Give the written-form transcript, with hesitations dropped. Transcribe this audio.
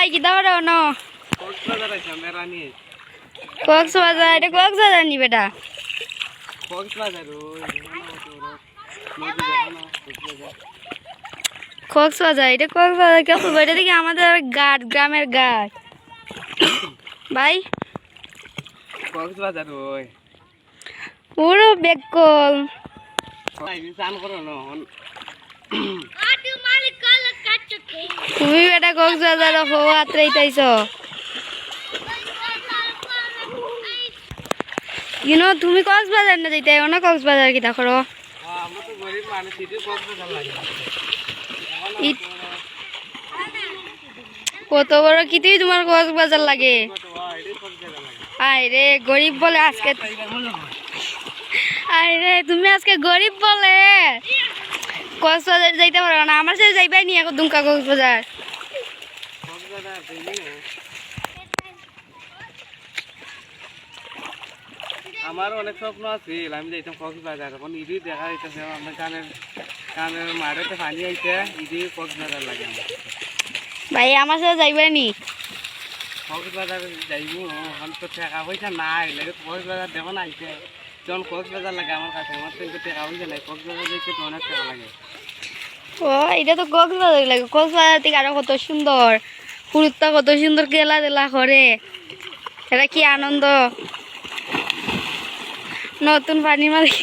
ভাই কি দাও ন কক্সবাজার এটা কক্সবাজার নি বেটা কক্সবাজার এটা কক্সবাজার কে বলবো এটা দেখি আমাদের ঘাট গ্রামের ঘাট ভাই কক্সবাজার ওই পুরো বেকল চান করো না তুমি বেটা কক্সবাজার হওয়া আত্রাইতাইছ তুমি কক্সবাজার না যাইতে না কক্সবাজার কিতা করো আমরা তো গরিব মানুষ সিটি কক্সবাজার লাগে কত বড় কিতেই তোমার কক্সবাজার লাগে আয় রে গরিব বলে আজকে আয় রে তুমি আজকে গরিব বলে কক্সবাজার যাইতে পারো না আমার সাথে যাইবাই নি এখন দুমকা কক্সবাজার আমার অনেক স্বপ্ন আছে আমি যাইতাম কক্সবাজার এখন ইদি দেখা যাইতেছে আমার কানের মাঠেতে পানি আইতে ইদি কক্সবাজার লাগে ভাই আমার সাথে যাইবাই নি কক্সবাজার যাইব এখন তো টাকা পয়সা নাই লাগে কক্সবাজার দেখো না আইতে যখন কক্সবাজার লাগে আমার কাছে আমার তো টাকা পয়সা নাই কক্সবাজার যাইতে তো অনেক টাকা লাগে ও এটা তো কক্সবাজার লাগে কক্সবাজার থেকে আরো কত সুন্দর পুরুত্তা কত সুন্দর খেলা দেলা করে এটা কি আনন্দ নতুন পানি মারি